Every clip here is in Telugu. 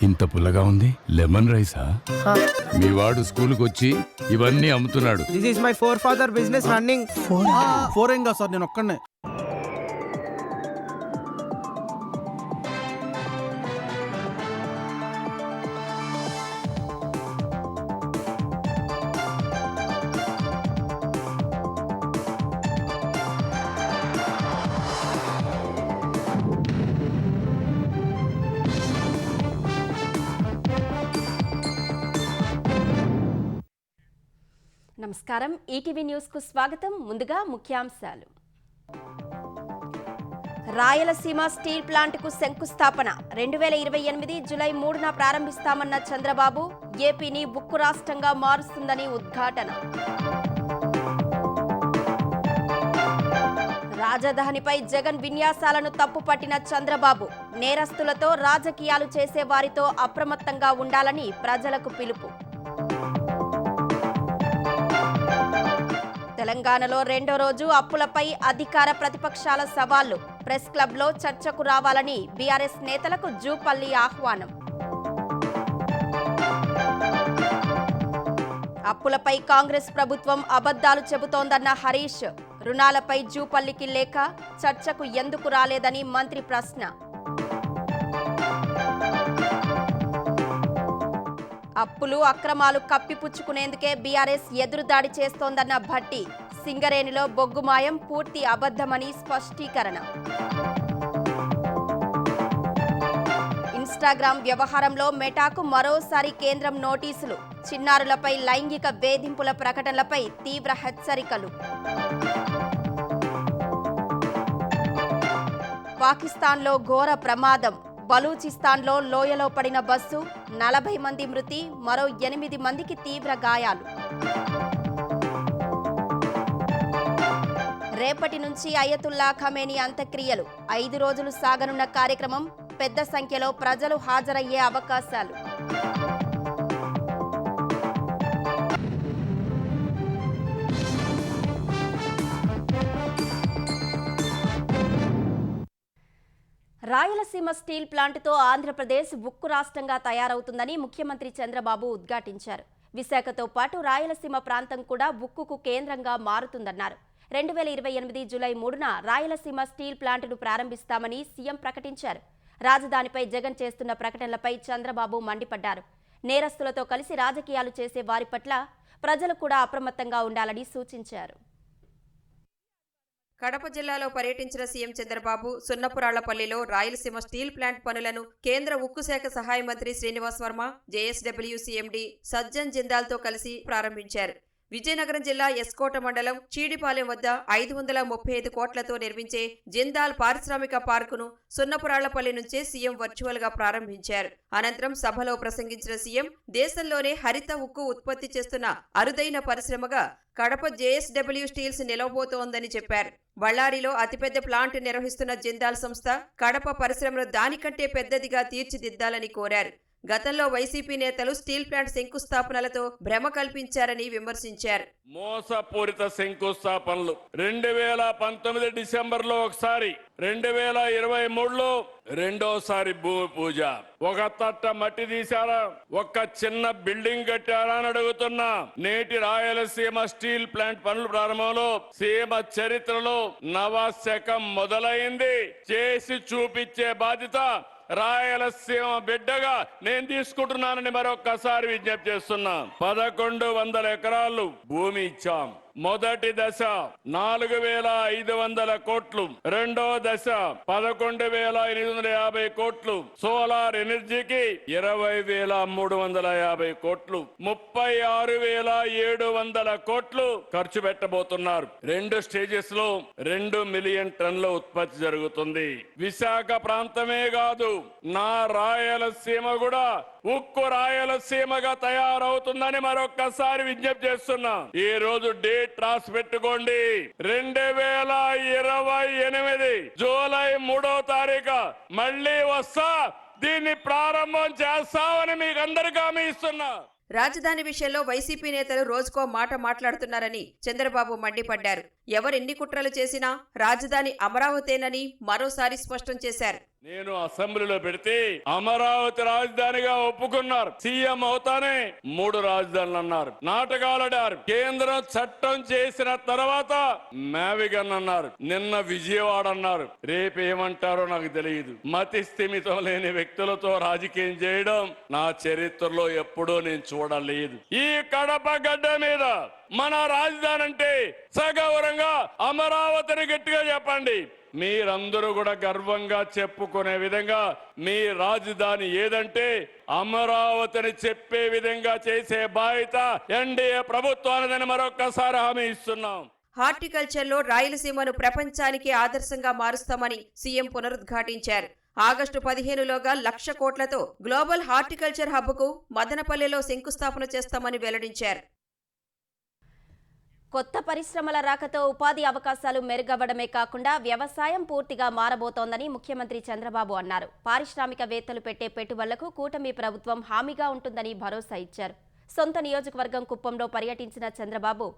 ఇంత పుల్లగా ఉంది. లెమన్ రైసా? మీ వాడు స్కూల్కి వచ్చి ఇవన్నీ అమ్ముతున్నాడు. This is my four father business running. Four ఏం కాదు సార్, నేను ఒక్కడనే. నమస్కారం, ఈటీవీ న్యూస్ కు స్వాగతం. ముందుగా ముఖ్యాంశాలు. రాయలసీమ స్టీల్ ప్లాంట్ కు శంకుస్థాపన 2028 జూలై 3న ప్రారంభిస్తామన్న చంద్రబాబు. ఏపీని ఉక్కు రాష్ట్రంగా మారుస్తుందని ఉద్ఘాటన. రాజధానిపై జగన్ విన్యాసాలను తప్పుపట్టిన చంద్రబాబు. నేరస్తులతో రాజకీయాలు చేసే వారితో అప్రమత్తంగా ఉండాలని ప్రజలకు పిలుపు. తెలంగాణలో రెండో రోజు అప్పులపై అధికార ప్రతిపక్షాల సవాళ్లు. ప్రెస్ క్లబ్లో చర్చకు రావాలని బీఆర్ఎస్ నేతలకు జూపల్లి ఆహ్వానం. అప్పులపై కాంగ్రెస్ ప్రభుత్వం అబద్ధాలు చెబుతోందన్న హరీష్. రుణాలపై జూపల్లికి లేఖ, చర్చకు ఎందుకు రాలేదని మంత్రి ప్రశ్న. అప్పులు అక్రమాలు కప్పిపుచ్చుకునేందుకే బీఆర్ఎస్ ఎదురుదాడి చేస్తోందన్న భట్టి. సింగరేణిలో బొగ్గుమాయం పూర్తి అబద్ధమని స్పష్టీకరణ. ఇన్స్టాగ్రామ్ వ్యవహారంలో మెటాకు మరోసారి కేంద్రం నోటీసులు. చిన్నారులపై లైంగిక వేధింపుల ప్రకటనలపై తీవ్ర హెచ్చరికలు. పాకిస్తాన్లో ఘోర ప్రమాదం. బలూచిస్తాన్లో లోయలో పడిన బస్సు. 40 మంది మృతి, మరో 8 మందికి తీవ్ర గాయాలు. రేపటి నుంచి అయతుల్లా ఖమేనీ అంత్యక్రియలు. 5 రోజులు సాగనున్న కార్యక్రమం. పెద్ద సంఖ్యలో ప్రజలు హాజరయ్యే అవకాశాలు. రాయలసీమ స్టీల్ ప్లాంట్తో ఆంధ్రప్రదేశ్ ఉక్కు రాష్ట్రంగా తయారవుతుందని ముఖ్యమంత్రి చంద్రబాబు ఉద్ఘాటించారు. విశాఖతో పాటు రాయలసీమ ప్రాంతం కూడా ఉక్కుకు కేంద్రంగా మారుతుందన్నారు. 2028 జూలై 3న రాయలసీమ స్టీల్ ప్లాంట్ను ప్రారంభిస్తామని సీఎం ప్రకటించారు. రాజధానిపై జగన్ చేస్తున్న ప్రకటనలపై చంద్రబాబు మండిపడ్డారు. నేరస్తులతో కలిసి రాజకీయాలు చేసే వారి పట్ల ప్రజలు కూడా అప్రమత్తంగా ఉండాలని సూచించారు. కడప జిల్లాలో పర్యటించిన సీఎం చంద్రబాబు సున్నపురాళ్లపల్లిలో రాయలసీమ స్టీల్ ప్లాంట్ పనులను కేంద్ర ఉక్కు శాఖ సహాయ మంత్రి శ్రీనివాస్ వర్మ, జేఎస్డబ్ల్యూసీ ఎండీ సజ్జన్ జిందాల్తో కలిసి ప్రారంభించారు. విజయనగరం జిల్లా ఎస్కోట మండలం చీడిపాలెం వద్ద 535 కోట్లతో నిర్మించే జిందాల్ పారిశ్రామిక పార్కును సున్నపురాళ్లపల్లి నుంచే సీఎం వర్చువల్ గా ప్రారంభించారు. అనంతరం సభలో ప్రసంగించిన సీఎం దేశంలోనే హరిత ఉక్కు ఉత్పత్తి చేస్తున్న అరుదైన పరిశ్రమగా కడప జేఎస్డబ్ల్యూ స్టీల్స్ నిలవబోతోందని చెప్పారు. బళ్ళారిలో అతిపెద్ద ప్లాంట్ నిర్వహిస్తున్న జిందాల్ సంస్థ కడప పరిశ్రమను దానికంటే పెద్దదిగా తీర్చిదిద్దాలని కోరారు. గతంలో వైసీపీ నేతలు స్టీల్ ప్లాంట్ శంకుస్థాపనలతో భ్రమ కల్పించారని విమర్శించారు. మోసపూరిత శంకుస్థాపనలు 2019 డిసెంబర్లో ఒకసారి, 2023లో రెండోసారి భూమి పూజ. ఒక తట్ట మట్టి తీశారా, ఒక్క చిన్న బిల్డింగ్ కట్టారా అని అడుగుతున్నా. నేటి రాయలసీమ స్టీల్ ప్లాంట్ పనుల ప్రారంభంలో సీమ చరిత్రలో నవశకం మొదలైంది. చేసి చూపించే బాధ్యత రాయలసీమ బిడ్డగా నేను తీసుకుంటున్నానని మరొక్కసారి విజ్ఞప్తి చేస్తున్నా. 1100 ఎకరాలు భూమి ఇచ్చాం. మొదటి దశ 4500 కోట్లు, రెండో దశ 11,850 కోట్లు, సోలార్ ఎనర్జీకి 20,350 కోట్లు, 36,700 కోట్లు ఖర్చు పెట్టబోతున్నారు. 2 స్టేజెస్ లో 2 మిలియన్ టన్నుల ఉత్పత్తి జరుగుతుంది. విశాఖ ప్రాంతమే కాదు, నా రాయలసీమ కూడా ఉక్కు రాయలసీమగా తయారవుతుందని మరొక్కసారి విజ్ఞప్తి చేస్తున్నా. ఈ రోజు డేట్ రాసి పెట్టుకోండి. 2028 జూలై 3వ తారీఖు మళ్ళీ వస్తా, దీన్ని ప్రారంభం చేస్తామని మీకు అందరికీ హామీ ఇస్తున్నా. రాజధాని విషయంలో వైసీపీ నేతలు రోజుకో మాట మాట్లాడుతున్నారని చంద్రబాబు మండిపడ్డారు. ఎవరెన్ని కుట్రలు చేసినా రాజధాని అమరావతేనని మరోసారి స్పష్టం చేశారు. నేను అసెంబ్లీలో పెడితే అమరావతి రాజధానిగా ఒప్పుకున్నారు. సీఎం అవుతానే 3 రాజధానులు అన్నారు. నాటకాలాడారు. కేంద్రం చట్టం చేసిన తర్వాత మేవిగన్ అన్నారు. నిన్న విజయవాడ అన్నారు. రేపు ఏమంటారో నాకు తెలియదు. మతి స్థిమితం లేని వ్యక్తులతో రాజకీయం చేయడం నా చరిత్రలో ఎప్పుడూ నేను చూడలేదు. ఈ కడప గడ్డ మీద మన రాజధాని అంటే సగౌరవంగా అమరావతిని గట్టిగా చెప్పండి. మీరందరూ కూడా గర్వంగా చెప్పుకునే విధంగా మీ రాజధాని ఏదంటే అమరావతిని చెప్పే విధంగా చేసే బాధ్యత ఎన్డీఏ ప్రభుత్వానిదని మరొక్కసారి హామీ ఇస్తున్నాం. హార్టికల్చర్లో రాయలసీమను ప్రపంచానికి ఆదర్శంగా మారుస్తామని సీఎం పునరుద్ఘాటించారు. ఆగస్టు 15లోగా 1,00,000 కోట్లతో గ్లోబల్ హార్టికల్చర్ హబ్కు మదనపల్లెలో శంకుస్థాపన చేస్తామని వెల్లడించారు. కొత్త పరిశ్రమల రాకతో ఉపాధి అవకాశాలు మెరుగవ్వడమే కాకుండా వ్యవసాయం పూర్తిగా మారబోతోందని ముఖ్యమంత్రి చంద్రబాబు అన్నారు. పారిశ్రామికవేత్తలు పెట్టే పెట్టుబడులకు కూటమి ప్రభుత్వం హామీగా ఉంటుందని భరోసా ఇచ్చారు. సొంత నియోజకవర్గం కుప్పంలో పర్యటించిన చంద్రబాబు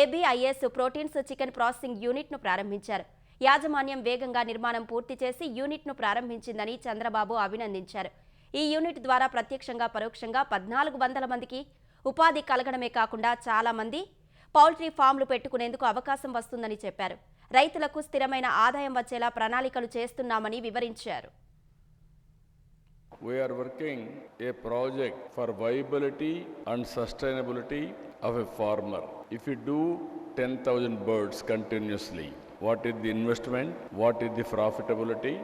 ఏబీఐఎస్ ప్రోటీన్స్ చికెన్ ప్రాసెసింగ్ యూనిట్ను ప్రారంభించారు. యాజమాన్యం వేగంగా నిర్మాణం పూర్తి చేసి యూనిట్ను ప్రారంభించిందని చంద్రబాబు అభినందించారు. ఈ యూనిట్ ద్వారా ప్రత్యక్షంగా పరోక్షంగా 1,400 మందికి ఉపాధి కలగడమే కాకుండా చాలా మంది పౌల్ట్రీ ఫామ్లు పెట్టుకునేందుకు అవకాశం వస్తుందని చెప్పారు. రైతులకు స్థిరమైన ఆదాయం వచ్చేలా ప్రణాళికలు చేస్తున్నామని వివరించారు. We are working a project for viability and sustainability of a farmer. If you do 10,000 birds continuously, what is the investment, what is the profitability,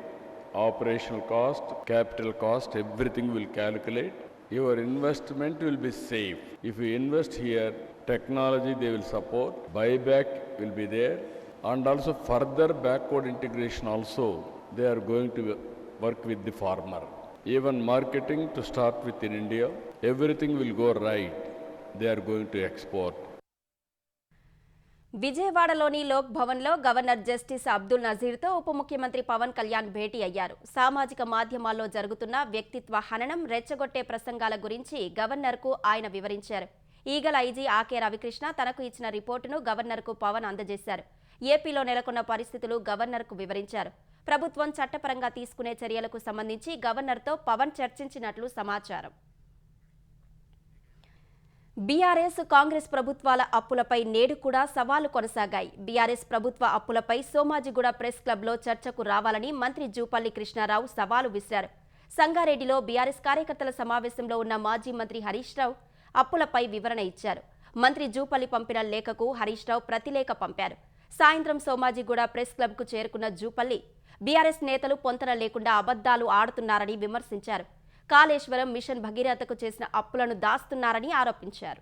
operational cost, capital cost, everything will calculate. Your investment will be safe. If you invest here, technology they will support, buyback will be there, and also further backward integration also they are going to work with the farmer. Even marketing to start with in India, everything will go right. They are going to export. విజయవాడలోని లోక్ భవన్లో గవర్నర్ జస్టిస్ అబ్దుల్ నజీర్తో ఉప ముఖ్యమంత్రి పవన్ కళ్యాణ్ భేటీ అయ్యారు. సామాజిక మాధ్యమాల్లో జరుగుతున్న వ్యక్తిత్వ హననం, రెచ్చగొట్టే ప్రసంగాల గురించి గవర్నర్కు ఆయన వివరించారు. ఈగల ఐజీ ఆకే రవికృష్ణ తనకు ఇచ్చిన రిపోర్టును గవర్నర్కు పవన్ అందజేశారు. ఏపీలో నెలకొన్న పరిస్థితులు గవర్నర్కు వివరించారు. ప్రభుత్వం చట్టపరంగా తీసుకునే చర్యలకు సంబంధించి గవర్నర్తో పవన్ చర్చించినట్లు సమాచారం. బీఆర్ఎస్ కాంగ్రెస్ ప్రభుత్వాల అప్పులపై నేడు కూడా సవాలు కొనసాగాయి. బీఆర్ఎస్ ప్రభుత్వ అప్పులపై సోమాజిగూడ ప్రెస్ క్లబ్లో చర్చకు రావాలని మంత్రి జూపల్లి కృష్ణారావు సవాలు విసిరారు. సంగారెడ్డిలో బీఆర్ఎస్ కార్యకర్తల సమావేశంలో ఉన్న మాజీ మంత్రి హరీష్ రావు అప్పులపై వివరణ ఇచ్చారు. మంత్రి జూపల్లి పంపిన లేఖకు హరీష్ రావు ప్రతిలేఖ పంపారు. సాయంత్రం సోమాజిగూడ ప్రెస్ క్లబ్కు చేరుకున్న జూపల్లి బీఆర్ఎస్ నేతలు పొంతన లేకుండా అబద్దాలు ఆడుతున్నారని విమర్శించారు. కాళేశ్వరం మిషన్ భగీరథకు చేసిన అప్పులను దాస్తున్నారని ఆరోపించారు.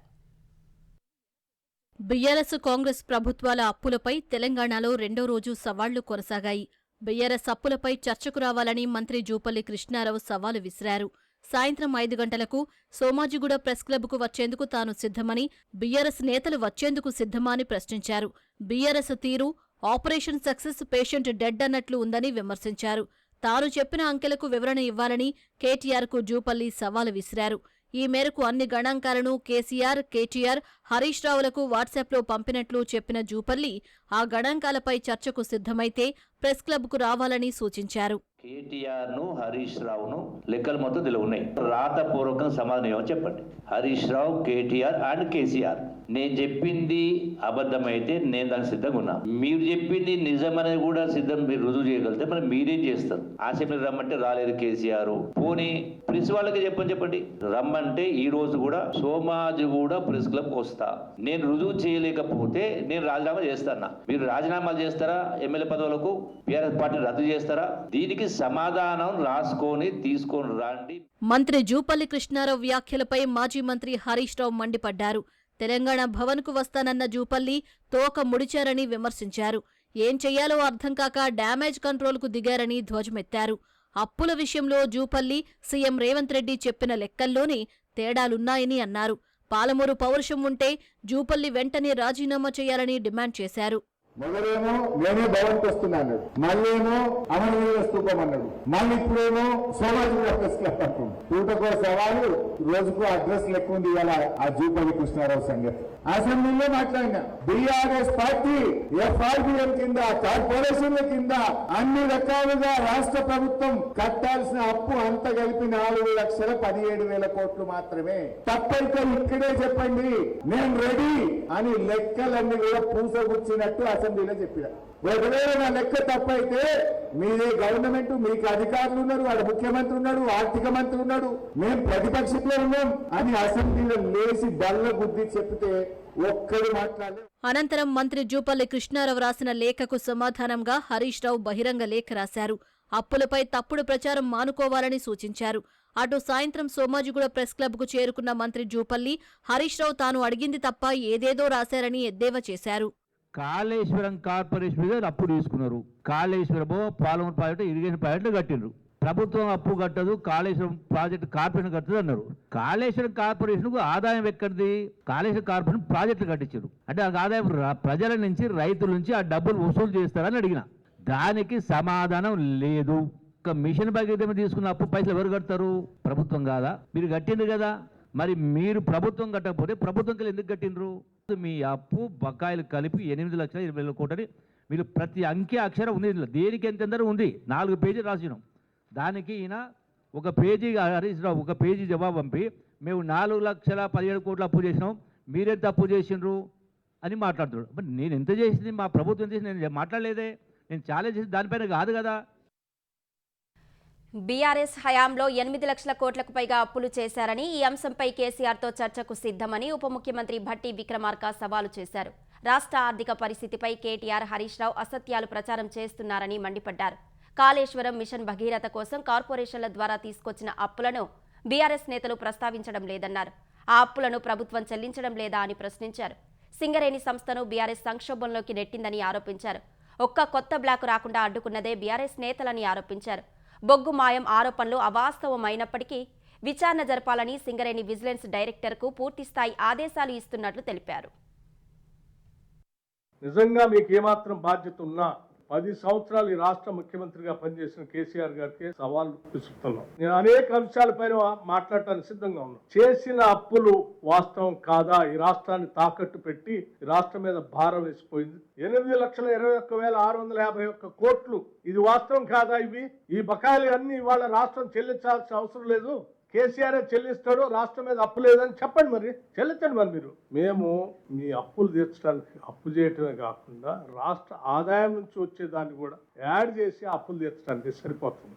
బీఆర్ఎస్ కాంగ్రెస్ ప్రభుత్వాల అప్పులపై తెలంగాణలో రెండో రోజు సవాళ్లు కొనసాగాయి. బీఆర్ఎస్ అప్పులపై చర్చకు రావాలని మంత్రి జూపల్లి కృష్ణారావు సవాలు విసిరారు. సాయంత్రం 5 గంటలకు సోమాజిగూడ ప్రెస్ క్లబ్కు వచ్చేందుకు తాను సిద్ధమని, బీఆర్ఎస్ నేతలు వచ్చేందుకు సిద్ధమా అని ప్రశ్నించారు. బీఆర్ఎస్ తీరు ఆపరేషన్ సక్సెస్ పేషెంట్ డెడ్ అన్నట్లు ఉందని విమర్శించారు. తాను చెప్పిన అంకెలకు వివరణ ఇవ్వాలని కేటీఆర్కు జూపల్లి సవాలు విసిరారు. ఈ మేరకు అన్ని గణాంకాలను కేసీఆర్, కేటీఆర్, హరీష్ రావులకు వాట్సాప్లో పంపినట్లు చెప్పిన జూపల్లి ఆ గణాంకాలపై చర్చకు సిద్ధమైతే ప్రెస్ క్లబ్కు రావాలని సూచించారు. కేటీఆర్ ను హరీష్ రావును లెక్కలు మొత్తం ఇలా ఉన్నాయి. రాతపూర్వకంగా సమాధానం చెప్పండి. హరీష్ రావు, కేటీఆర్ అండ్ కేసీఆర్ నేను చెప్పింది అబద్ధమైతే నేను దానికి సిద్ధంగా ఉన్నా. మీరు చెప్పింది నిజమనేది కూడా సిద్ధం మీరు రుజువు చేయగలిగితే మరి మీరేం చేస్తారు? అసెంబ్లీకి రమ్మంటే రాలేదు కేసీఆర్. పోనీ ప్రెస్ వాళ్ళకి చెప్పండి రమ్మంటే ఈ రోజు కూడా సోమాజిగూడ ప్రెస్ క్లబ్ వస్తా. నేను రుజువు చేయలేకపోతే నేను రాజీనామా చేస్తానా? మీరు రాజీనామాలు చేస్తారా? ఎమ్మెల్యే పదవులకు బీఆర్ఎస్ పార్టీ రద్దు చేస్తారా? దీనికి సమాధానం రాసుకొని తీసుకొని రండి. మంత్రి జూపల్లి కృష్ణారావు వ్యాఖ్యలపై మాజీ మంత్రి హరీష్ రావు మండిపడ్డారు. తెలంగాణ భవన్కు వస్తానన్న జూపల్లి తోక ముడిచారని విమర్శించారు. ఏం చెయ్యాలో అర్థం కాక డ్యామేజ్ కంట్రోల్కు దిగారని ధ్వజమెత్తారు. అప్పుల విషయంలో జూపల్లి, సీఎం రేవంత్ రెడ్డి చెప్పిన లెక్కల్లోనే తేడాలున్నాయని అన్నారు. పాలమూరు పౌరుషం ఉంటే జూపల్లి వెంటనే రాజీనామా చేయాలని డిమాండ్ చేశారు. మొదలేమో నేనే భవన్కి వస్తున్నా అన్నాడు, మళ్ళేమో అమరవీరుల స్తూపం అన్నాడు, మళ్ళీ ఇప్పుడేమో సోమాజిగూడ ప్రెస్ క్లబ్ అంటుంది. పూటకో సవాలు, రోజుకో అడ్రస్ లెక్క ఉంది ఇలా ఆ జూపల్లి కృష్ణారావు సంగతి. అసెంబ్లీలో మాట్లాడినా బీఆర్ఎస్ పార్టీ ఎఫ్ఆర్బిఎం కింద, కార్పొరేషన్ల కింద అన్ని రకాలుగా రాష్ట్ర ప్రభుత్వం కట్టాల్సిన అప్పు అంత కలిపి 4,17,000 కోట్లు మాత్రమే. తప్పైతే ఇక్కడే చెప్పండి, నేను రెడీ అని లెక్కలన్నీ కూడా పూసగుచ్చినట్టు అసెంబ్లీలో చెప్పిన. ఒకవేళ నా లెక్క తప్పైతే మీదే గవర్నమెంట్, మీకు అధికారులు ఉన్నారు, వాడు ముఖ్యమంత్రి ఉన్నాడు, ఆర్థిక మంత్రి ఉన్నాడు, మేము ప్రతిపక్షంలో ఉన్నాం అని అసెంబ్లీలో లేచి బల్ల బుద్ధి చెప్తే ఒక్కడు మాట్లాడలేదు. అనంతరం మంత్రి జూపల్లి కృష్ణారావు రాసిన లేఖకు సమాధానంగా హరీష్ రావు బహిరంగ లేఖ రాశారు. అప్పులపై తప్పుడు ప్రచారం మానుకోవాలని సూచించారు. అటు సాయంత్రం సోమాజిగూడ ప్రెస్ క్లబ్కు చేరుకున్న మంత్రి జూపల్లి హరీష్ రావు తాను అడిగింది తప్ప ఏదేదో రాశారని ఎద్దేవా చేశారు. కాళేశ్వరం కార్పొరేషన్ మీద అప్పు తీసుకున్నారు. కాళేశ్వరమో పాలమూరు ప్రాజెక్టు ఇరిగేషన్ ప్రాజెక్టులు కట్టిండ్రు. ప్రభుత్వం అప్పు కట్టదు, కాళేశ్వరం ప్రాజెక్టు కార్పొరేషన్ కట్టదు అన్నారు. కాళేశ్వరం కార్పొరేషన్కు ఆదాయం ఎక్కడిది? కాళేశ్వరం కార్పొరేషన్ ప్రాజెక్టులు కట్టించారు. అంటే ఆ ఆదాయం ప్రజల నుంచి, రైతుల నుంచి ఆ డబ్బులు వసూలు చేస్తారని అడిగిన. దానికి సమాధానం లేదు. ఒక మిషన్ భగీరథ తీసుకున్న అప్పు పైసలు ఎవరు కడతారు? ప్రభుత్వం కాదా? మీరు కట్టిండ్రు కదా, మరి మీరు ప్రభుత్వం కట్టకపోతే ప్రభుత్వంకి ఎందుకు కట్టిండ్రు? మీ అప్పు బకాయిలు కలిపి 8,20,000 కోట్లని మీరు ప్రతి అంకె అక్షరం ఉంది. దేనికి ఎంతెందరూ ఉంది, 4 పేజీలు రాసినాం. దానికి ఈయన ఒక పేజీ, హరీష్ రావు ఒక పేజీ జవాబు పంపి మేము 4,17,000 కోట్లు అప్పు చేసినాం, మీరెంత అప్పు చేసిండ్రు అని మాట్లాడుతున్నాడు. మరి నేను ఎంత చేసింది, మా ప్రభుత్వం ఎంత చేసింది నేను మాట్లాడలేదే. నేను ఛాలెంజ్ చేసి దానిపైన కాదు కదా. బీఆర్ఎస్ హయాంలో 8 లక్షల కోట్లకు పైగా అప్పులు చేశారని, ఈ అంశంపై కేసీఆర్తో చర్చకు సిద్ధమని ఉప ముఖ్యమంత్రి భట్టి విక్రమార్క సవాలు చేశారు. రాష్ట్ర ఆర్థిక పరిస్థితిపై కేటీఆర్, హరీష్ రావు అసత్యాలు ప్రచారం చేస్తున్నారని మండిపడ్డారు. కాళేశ్వరం మిషన్ భగీరథ కోసం కార్పొరేషన్ల ద్వారా తీసుకొచ్చిన అప్పులను బీఆర్ఎస్ నేతలు ప్రస్తావించడం లేదన్నారు. ఆ అప్పులను ప్రభుత్వం చెల్లించడం లేదా అని ప్రశ్నించారు. సింగరేణి సంస్థను బీఆర్ఎస్ సంక్షోభంలోకి నెట్టిందని ఆరోపించారు. ఒక్క కొత్త బ్లాకు రాకుండా అడ్డుకున్నదే బీఆర్ఎస్ నేతలని ఆరోపించారు. బొగ్గు మాయం ఆరోపణలు అవాస్తవమైనప్పటికీ విచారణ జరపాలని సింగరేణి విజిలెన్స్ డైరెక్టర్కు పూర్తిస్థాయి ఆదేశాలు ఇస్తున్నట్లు తెలిపారు. నిజంగా మీకు ఏమాత్రం బాధ్యత ఉన్నా 10 సంవత్సరాలు ఈ రాష్ట్ర ముఖ్యమంత్రిగా పనిచేసిన కేసీఆర్ గారికి సవాల్ విసురుతున్నాం. నేను అనేక అంశాలపైన మాట్లాడటానికి సిద్ధంగా ఉన్నాను. చేసిన అప్పులు వాస్తవం కాదా? ఈ రాష్ట్రాన్ని తాకట్టు పెట్టి ఈ రాష్ట్రం మీద భారం వేసిపోయింది. 8,21,651 కోట్లు, ఇది వాస్తవం కాదా? ఈ బకాయిలు అన్ని ఇవాళ రాష్ట్రం చెల్లించాల్సిన అవసరం లేదు, కేసీఆర్ చెల్లిస్తాడు, రాష్ట్రం మీద అప్పు లేదని చెప్పండి, మరి చెల్లించండి. మరి మీరు మేము మీ అప్పులు తీర్చడానికి అప్పు చేయటమే కాకుండా రాష్ట్ర ఆదాయం నుంచి వచ్చేదాన్ని కూడా యాడ్ చేసి అప్పులు తీర్చడానికి సరిపోతుంది.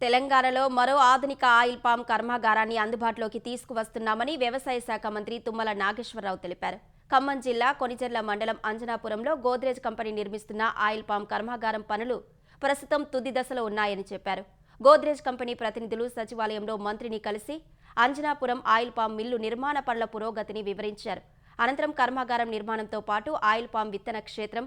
తెలంగాణలో మరో ఆధునిక ఆయిల్ పామ్ కర్మాగారాన్ని అందుబాటులోకి తీసుకువస్తున్నామని వ్యవసాయ శాఖ మంత్రి తుమ్మల నాగేశ్వరరావు తెలిపారు. ఖమ్మం జిల్లా కొనిచెర్ల మండలం అంజనాపురంలో గోద్రేజ్ కంపెనీ నిర్మిస్తున్న ఆయిల్ పామ్ కర్మాగారం పనులు ప్రస్తుతం తుది దశలో ఉన్నాయని చెప్పారు. గోద్రేజ్ కంపెనీ ప్రతినిధులు సచివాలయంలో మంత్రిని కలిసి అంజనాపురం ఆయిల్ పామ్ మిల్లు నిర్మాణ పనుల పురోగతిని వివరించారు. అనంతరం కర్మాగారం నిర్మాణంతో పాటు ఆయిల్ పామ్ విత్తన క్షేత్రం,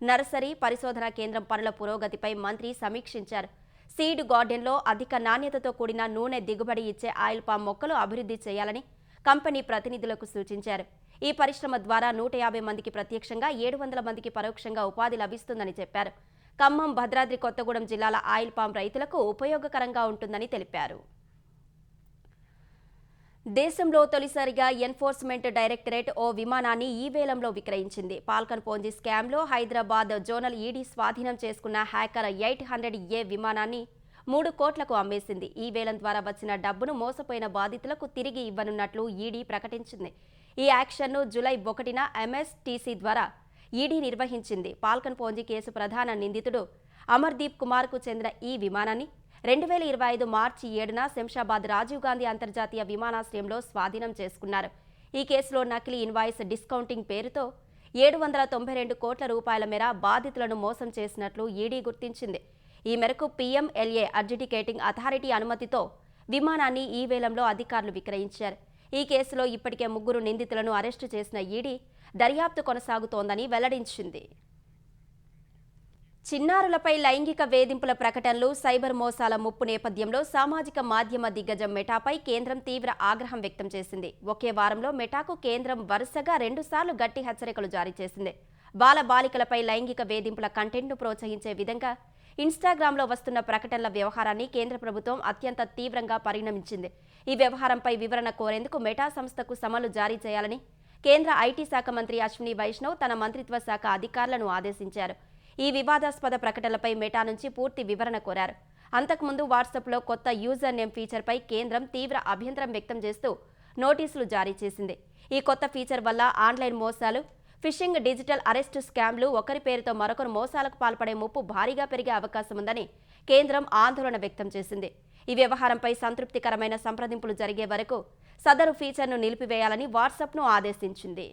నర్సరీ, పరిశోధనా కేంద్రం పనుల పురోగతిపై మంత్రి సమీక్షించారు. సీడ్ గార్డెన్లో అధిక నాణ్యతతో కూడిన నూనె దిగుబడి ఇచ్చే ఆయిల్ పామ్ మొక్కలు అభివృద్ధి చేయాలని కంపెనీ ప్రతినిధులకు సూచించారు. ఈ పరిశ్రమ ద్వారా 150 మందికి ప్రత్యక్షంగా, 700 మందికి పరోక్షంగా ఉపాధి లభిస్తుందని చెప్పారు. ఖమ్మం, భద్రాద్రి కొత్తగూడెం జిల్లాల ఆయిల్ పామ్ రైతులకు ఉపయోగకరంగా ఉంటుందని తెలిపారు. దేశంలో తొలిసారిగా ఎన్ఫోర్స్మెంట్ డైరెక్టరేట్ ఓ విమానాన్ని ఈ వేలంలో విక్రయించింది. పాల్కన్ పోంజీ స్కామ్లో హైదరాబాద్ జోనల్ ఈడీ స్వాధీనం చేసుకున్న హ్యాకర్ 800A విమానాన్ని 3 కోట్లకు అమ్మేసింది. ఈ వేలం ద్వారా వచ్చిన డబ్బును మోసపోయిన బాధితులకు తిరిగి ఇవ్వనున్నట్లు ఈడీ ప్రకటించింది. ఈ యాక్షన్ను జూలై 1న MSTC ద్వారా ఈడీ నిర్వహించింది. పాల్కన్ పోంజీ కేసు ప్రధాన నిందితుడు అమర్దీప్ కుమార్కు చెందిన ఈ విమానాన్ని 2025 మార్చి 7న శంషాబాద్ రాజీవ్ గాంధీ అంతర్జాతీయ విమానాశ్రయంలో స్వాధీనం చేసుకున్నారు. ఈ కేసులో నకిలీ ఇన్వాయిస్ డిస్కౌంటింగ్ పేరుతో 792 కోట్ల రూపాయల మేర బాధితులను మోసం చేసినట్లు ఈడీ గుర్తించింది. ఈ మేరకు PMLA అడ్జుడికేటింగ్ అథారిటీ అనుమతితో విమానాన్ని ఈ వేలంలో అధికారులు విక్రయించారు. ఈ కేసులో ఇప్పటికే 3 నిందితులను అరెస్టు చేసిన ఈడీ దర్యాప్తు కొనసాగుతోందని వెల్లడించింది. చిన్నారులపై లైంగిక వేధింపుల ప్రకటనలు, సైబర్ మోసాల ముప్పు నేపథ్యంలో సామాజిక మాధ్యమ దిగ్గజం మెటాపై కేంద్రం తీవ్ర ఆగ్రహం వ్యక్తం చేసింది. ఒకే వారంలో మెటాకు కేంద్రం వరుసగా 2 సార్లు గట్టి హెచ్చరికలు జారీ చేసింది. బాలికలపై లైంగిక వేధింపుల కంటెంట్ను ప్రోత్సహించే విధంగా ఇన్స్టాగ్రామ్లో వస్తున్న ప్రకటనల వ్యవహారాన్ని కేంద్ర ప్రభుత్వం అత్యంత తీవ్రంగా పరిగణించింది. ఈ వ్యవహారంపై వివరణ కోరేందుకు మెటా సంస్థకు సమన్లు జారీ చేయాలని కేంద్ర ఐటీ శాఖ మంత్రి అశ్విని వైష్ణవ్ తన మంత్రిత్వ శాఖ అధికారులను ఆదేశించారు. ఈ వివాదాస్పద ప్రకటనలపై మెటా నుంచి పూర్తి వివరణ కోరారు. అంతకుముందు వాట్సాప్లో కొత్త యూజర్ నేమ్ ఫీచర్పై కేంద్రం తీవ్ర అభ్యంతరం వ్యక్తం చేస్తూ నోటీసులు జారీ చేసింది. ఈ కొత్త ఫీచర్ వల్ల ఆన్లైన్ మోసాలు, ఫిషింగ్, డిజిటల్ అరెస్టు స్కామ్లు, ఒకరి పేరుతో మరొకరు మోసాలకు పాల్పడే ముప్పు భారీగా పెరిగే అవకాశం ఉందని కేంద్రం ఆందోళన వ్యక్తం చేసింది. ఈ వ్యవహారంపై సంతృప్తికరమైన సంప్రదింపులు జరిగే వరకు సదరు ఫీచర్ను నిలిపివేయాలని వాట్సాప్ను ఆదేశించింది.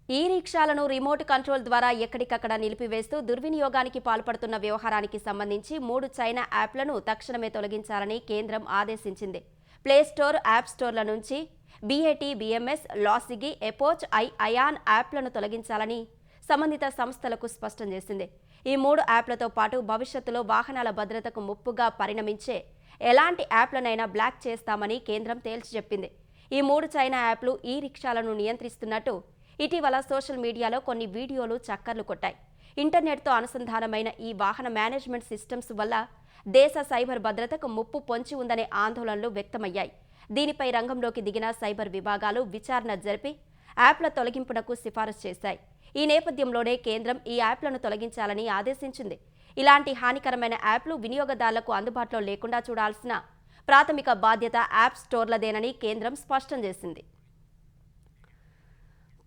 ఈ రిక్షాలను రిమోట్ కంట్రోల్ ద్వారా ఎక్కడికక్కడ నిలిపివేస్తూ దుర్వినియోగానికి పాల్పడుతున్న వ్యవహారానికి సంబంధించి 3 చైనా యాప్లను తక్షణమే తొలగించాలని కేంద్రం ఆదేశించింది. ప్లేస్టోర్, యాప్ స్టోర్ల నుంచి BAT, BMS, లాసిగి, ఎపోచ్, అయాన్ యాప్లను తొలగించాలని సంబంధిత సంస్థలకు స్పష్టం చేసింది. ఈ 3 యాప్లతో పాటు భవిష్యత్తులో వాహనాల భద్రతకు ముప్పుగా పరిణమించే ఎలాంటి యాప్లనైనా బ్లాక్ చేస్తామని కేంద్రం తేల్చి చెప్పింది. ఈ 3 చైనా యాప్లు ఈ రిక్షాలను నియంత్రిస్తున్నట్టు ఇటీవల సోషల్ మీడియాలో కొన్ని వీడియోలు చక్కర్లు కొట్టాయి. ఇంటర్నెట్తో అనుసంధానమైన ఈ వాహన మేనేజ్మెంట్ సిస్టమ్స్ వల్ల దేశ సైబర్ భద్రతకు ముప్పు పొంచి ఉందనే ఆందోళనలు వ్యక్తమయ్యాయి. దీనిపై రంగంలోకి దిగిన సైబర్ విభాగాలు విచారణ జరిపి యాప్ల తొలగింపునకు సిఫారసు చేశాయి. ఈ నేపథ్యంలోనే కేంద్రం ఈ యాప్లను తొలగించాలని ఆదేశించింది. ఇలాంటి హానికరమైన యాప్లు వినియోగదారులకు అందుబాటులో లేకుండా చూడాల్సిన ప్రాథమిక బాధ్యత యాప్ స్టోర్లదేనని కేంద్రం స్పష్టం చేసింది.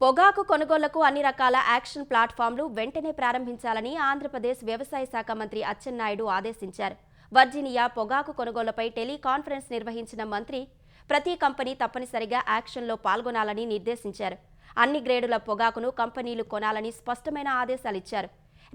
పొగాకు కొనుగోళ్లకు అన్ని రకాల యాక్షన్ ప్లాట్ఫామ్లు వెంటనే ప్రారంభించాలని ఆంధ్రప్రదేశ్ వ్యవసాయ శాఖ మంత్రి అచ్చెన్నాయుడు ఆదేశించారు. వర్జీనియా పొగాకు కొనుగోళ్లపై టెలికాన్ఫరెన్స్ నిర్వహించిన మంత్రి ప్రతి కంపెనీ తప్పనిసరిగా యాక్షన్లో పాల్గొనాలని నిర్దేశించారు. అన్ని గ్రేడుల పొగాకును కంపెనీలు కొనాలని స్పష్టమైన ఆదేశాలిచ్చారు.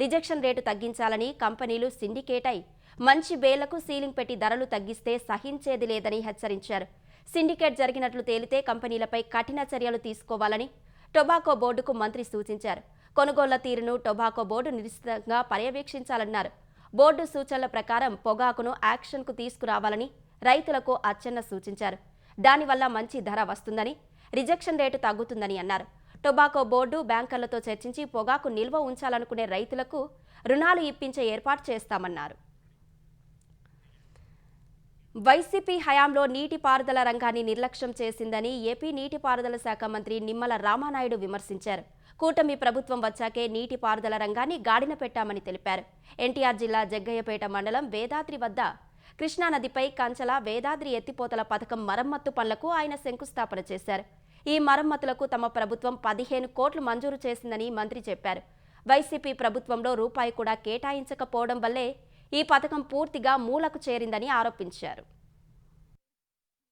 రిజెక్షన్ రేటు తగ్గించాలని, కంపెనీలు సిండికేట్ అయి మంచి బేలకు సీలింగ్ పెట్టి ధరలు తగ్గిస్తే సహించేది లేదని హెచ్చరించారు. సిండికేట్ జరిగినట్లు తేలితే కంపెనీలపై కఠిన చర్యలు తీసుకోవాలని టొబాకో బోర్డుకు మంత్రి సూచించారు. కొనుగోళ్ల తీరును టొబాకో బోర్డు నిశ్చితంగా పర్యవేక్షించాలన్నారు. బోర్డు సూచనల ప్రకారం పొగాకును యాక్షన్కు తీసుకురావాలని రైతులకు అచ్చెన్న సూచించారు. దానివల్ల మంచి ధర వస్తుందని, రిజెక్షన్ రేటు తగ్గుతుందని అన్నారు. టొబాకో బోర్డు బ్యాంకర్లతో చర్చించి పొగాకు నిల్వ ఉంచాలనుకునే రైతులకు రుణాలు ఇప్పించే ఏర్పాటు చేస్తామన్నారు. వైసీపీ హయాంలో నీటిపారుదల రంగాన్ని నిర్లక్ష్యం చేసిందని ఏపీ నీటిపారుదల శాఖ మంత్రి నిమ్మల రామానాయుడు విమర్శించారు. కూటమి ప్రభుత్వం వచ్చాకే నీటిపారుదల రంగాన్ని గాడిన పెట్టామని తెలిపారు. ఎన్టీఆర్ జిల్లా జగ్గయ్యపేట మండలం వేదాద్రి వద్ద కృష్ణానదిపై కంచల వేదాద్రి ఎత్తిపోతల పథకం మరమ్మత్తు పనులకు ఆయన శంకుస్థాపన చేశారు. ఈ మరమ్మతులకు తమ ప్రభుత్వం 15 కోట్లు మంజూరు చేసిందని మంత్రి చెప్పారు. వైసీపీ ప్రభుత్వంలో రూపాయి కూడా కేటాయించకపోవడం వల్లే ఈ పథకం పూర్తిగా మూలకు చేరిందని ఆరోపించారు.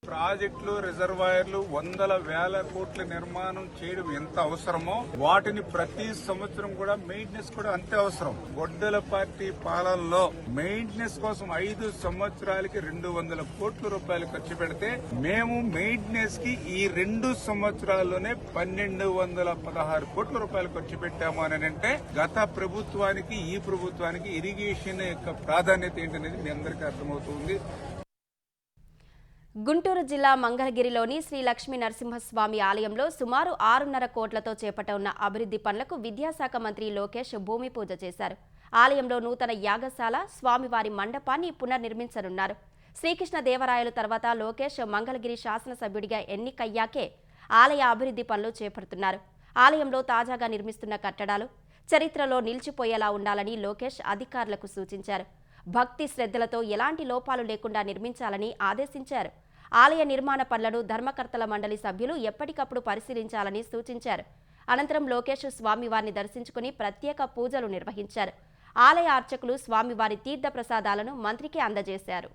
ప్రాజెక్టులు, రిజర్వాయర్లు వందల వేల కోట్ల నిర్మాణం చేయడం ఎంత అవసరమో వాటిని ప్రతి సంవత్సరం కూడా మెయింటెనెన్స్ కూడా అంతే అవసరం. గొడ్డల పార్టీ పాలనలో మెయింటెనెన్స్ కోసం 5 సంవత్సరాలకి 200 కోట్ల రూపాయలు ఖర్చు పెడితే మేము మెయింటెనెన్స్ కి ఈ 2 సంవత్సరాల్లోనే 1216 కోట్ల రూపాయలు ఖర్చు పెట్టాము అని అంటే గత ప్రభుత్వానికి ఈ ప్రభుత్వానికి ఇరిగేషన్ యొక్క ప్రాధాన్యత ఏంటనేది మీ అందరికీ అర్థమవుతుంది. గుంటూరు జిల్లా మంగళగిరిలోని శ్రీ లక్ష్మీ నరసింహస్వామి ఆలయంలో సుమారు 6.5 కోట్లతో చేపట్టనున్న అభివృద్ధి పనులకు విద్యాశాఖ మంత్రి లోకేష్ భూమి పూజ చేశారు. ఆలయంలో నూతన యాగశాల, స్వామివారి మండపాన్ని పునర్నిర్మించనున్నారు. శ్రీకృష్ణదేవరాయలు తర్వాత లోకేష్ మంగళగిరి శాసనసభ్యుడిగా ఎన్నికయ్యాకే ఆలయ అభివృద్ధి పనులు చేపడుతున్నారు. ఆలయంలో తాజాగా నిర్మిస్తున్న కట్టడాలు చరిత్రలో నిలిచిపోయేలా ఉండాలని లోకేష్ అధికారులకు సూచించారు. భక్తి శ్రద్ధలతో ఎలాంటి లోపాలు లేకుండా నిర్మించాలని ఆదేశించారు. ఆలయ నిర్మాణ పనులను ధర్మకర్తల మండలి సభ్యులు ఎప్పటికప్పుడు పరిశీలించాలని సూచించారు. అనంతరం లోకేష్ స్వామివారిని దర్శించుకుని ప్రత్యేక పూజలు నిర్వహించారు. ఆలయ అర్చకులు స్వామివారి తీర్థ ప్రసాదాలను మంత్రికి అందజేశారు.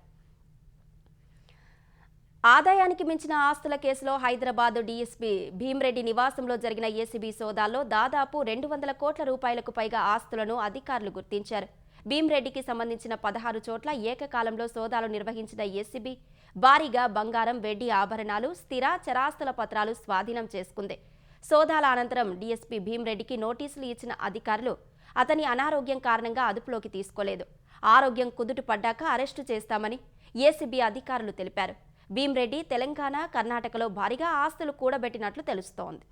ఆదాయానికి మించిన ఆస్తుల కేసులో హైదరాబాద్ డీఎస్పీ భీమ్రెడ్డి నివాసంలో జరిగిన ఏసీబీ సోదాల్లో దాదాపు 200 కోట్ల రూపాయలకు పైగా ఆస్తులను అధికారులు గుర్తించారు. భీమ్రెడ్డికి సంబంధించిన 16 చోట్ల ఏకకాలంలో సోదాలు నిర్వహించిన ఏసీబీ భారీగా బంగారం, వెండి ఆభరణాలు, స్థిర చరాస్తుల పత్రాలు స్వాధీనం చేసుకుంది. సోదాల అనంతరం డీఎస్పీ భీమ్రెడ్డికి నోటీసులు ఇచ్చిన అధికారులు అతని అనారోగ్యం కారణంగా అదుపులోకి తీసుకోలేదు. ఆరోగ్యం కుదుట పడ్డాక అరెస్టు చేస్తామని ఏసీబీ అధికారులు తెలిపారు. భీమ్రెడ్డి తెలంగాణ, కర్ణాటకలో భారీగా ఆస్తులు కూడబెట్టినట్లు తెలుస్తోంది.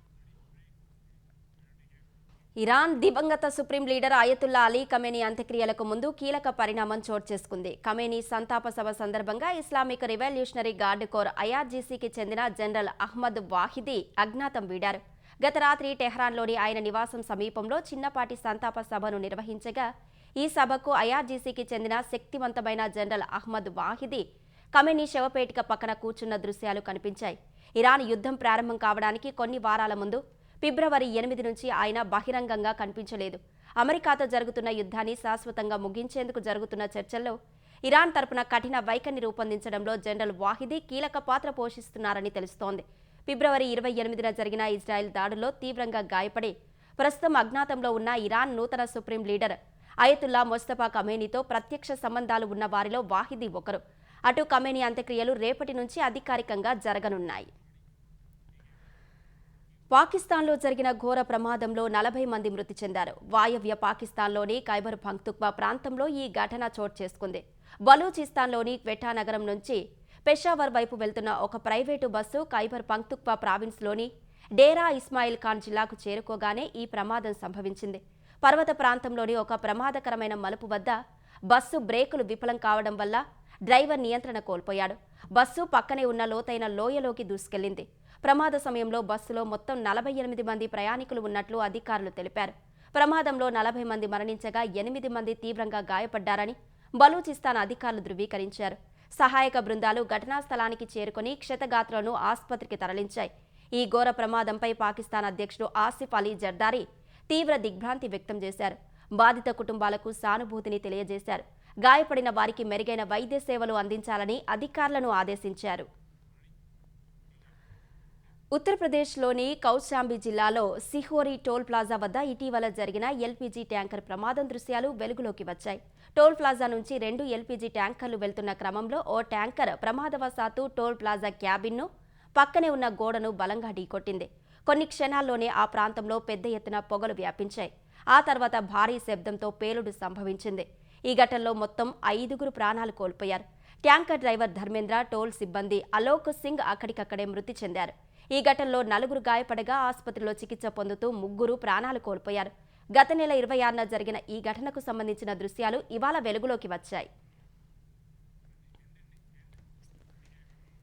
ఇరాన్ దివంగత supreme leader Ayatollah Ali Khamenei అంత్యక్రియలకు ముందు కీలక పరిణామం చోటు చేసుకుంది. ఖమేనీ సంతాప సభ సందర్భంగా ఇస్లామిక్ రివల్యూషనరీ గార్డ్ కోర్ ఐఆర్జీసీకి చెందిన జనరల్ అహ్మద్ వాహిదీ అజ్ఞాతం వీడారు. గత రాత్రి టెహ్రాన్లోని ఆయన నివాసం సమీపంలో చిన్నపాటి సంతాప సభను నిర్వహించగా ఈ సభకు ఐఆర్జీసీకి చెందిన శక్తివంతమైన జనరల్ అహ్మద్ వాహిదీ ఖమేనీ శవపేటిక పక్కన కూర్చున్న దృశ్యాలు కనిపించాయి. ఇరాన్ యుద్ధం ప్రారంభం కావడానికి కొన్ని వారాల ముందు ఫిబ్రవరి 8 నుంచి ఆయన బహిరంగంగా కనిపించలేదు. అమెరికాతో జరుగుతున్న యుద్ధాన్ని శాశ్వతంగా ముగించేందుకు జరుగుతున్న చర్చల్లో ఇరాన్ తరపున కఠిన వైఖరిని రూపొందించడంలో జనరల్ వాహిదీ కీలక పాత్ర పోషిస్తున్నారని తెలుస్తోంది. ఫిబ్రవరి 28న జరిగిన ఇజ్రాయెల్ దాడుల్లో తీవ్రంగా గాయపడి ప్రస్తుతం అజ్ఞాతంలో ఉన్న ఇరాన్ నూతన సుప్రీం లీడర్ అయతుల్లా ముస్తఫా ఖమేనీతో ప్రత్యక్ష సంబంధాలు ఉన్న వారిలో వాహిదీ ఒకరు. అటు ఖమేనీ అంత్యక్రియలు రేపటి నుంచి అధికారికంగా జరగనున్నాయి. పాకిస్తాన్లో జరిగిన ఘోర ప్రమాదంలో 40 మంది మృతి చెందారు. వాయవ్య పాకిస్తాన్లోని ఖైబర్ పఖ్తూన్ఖ్వా ప్రాంతంలో ఈ ఘటన చోటు చేసుకుంది. బలూచిస్తాన్లోని క్వెటా నగరం నుంచి పెషావర్ వైపు వెళ్తున్న ఒక ప్రైవేటు బస్సు ఖైబర్ పఖ్తూన్ఖ్వా ప్రావిన్స్లోని డేరా ఇస్మాయిల్ ఖాన్ జిల్లాకు చేరుకోగానే ఈ ప్రమాదం సంభవించింది. పర్వత ప్రాంతంలోని ఒక ప్రమాదకరమైన మలుపు వద్ద బస్సు బ్రేకులు విఫలం కావడం వల్ల డ్రైవర్ నియంత్రణ కోల్పోయాడు. బస్సు పక్కనే ఉన్న లోతైన లోయలోకి దూసుకెళ్లింది. ప్రమాద సమయంలో బస్సులో మొత్తం 48 మంది ప్రయాణికులు ఉన్నట్లు అధికారులు తెలిపారు. ప్రమాదంలో 40 మంది మరణించగా 8 మంది తీవ్రంగా గాయపడ్డారని బలూచిస్తాన్ అధికారులు ధృవీకరించారు. సహాయక బృందాలు ఘటనా స్థలానికి చేరుకుని క్షతగాత్రులను ఆసుపత్రికి తరలించాయి. ఈ ఘోర ప్రమాదంపై పాకిస్తాన్ అధ్యక్షుడు ఆసిఫ్ అలీ జర్దారీ తీవ్ర దిగ్భ్రాంతి వ్యక్తం చేశారు. బాధిత కుటుంబాలకు సానుభూతిని తెలియజేశారు. గాయపడిన వారికి మెరుగైన వైద్య సేవలు అందించాలని అధికారులను ఆదేశించారు. ఉత్తరప్రదేశ్లోని కౌశాంబి జిల్లాలో సిహోరి టోల్ ప్లాజా వద్ద ఇటీవల జరిగిన ఎల్పీజీ ట్యాంకర్ ప్రమాదం దృశ్యాలు వెలుగులోకి వచ్చాయి. టోల్ ప్లాజా నుంచి 2 ఎల్పీజీ ట్యాంకర్లు వెళ్తున్న క్రమంలో ఓ ట్యాంకర్ ప్రమాదవశాత్తు టోల్ ప్లాజా క్యాబిన్ను పక్కనే ఉన్న గోడను బలంగా ఢీకొట్టింది. కొన్ని క్షణాల్లోనే ఆ ప్రాంతంలో పెద్ద ఎత్తున పొగలు వ్యాపించాయి. ఆ తర్వాత భారీ శబ్దంతో పేలుడు సంభవించింది. ఈ ఘటనలో మొత్తం 5 ప్రాణాలు కోల్పోయారు. ట్యాంకర్ డ్రైవర్ ధర్మేంద్ర, టోల్ సిబ్బంది అలోక్ సింగ్ అక్కడికక్కడే మృతి చెందారు. ఈ ఘటనలో 4 గాయపడగా ఆసుపత్రిలో చికిత్స పొందుతూ 3 ప్రాణాలు కోల్పోయారు. గత నెల 26న జరిగిన ఈ ఘటనకు సంబంధించిన దృశ్యాలు ఇవాళ వెలుగులోకి వచ్చాయి.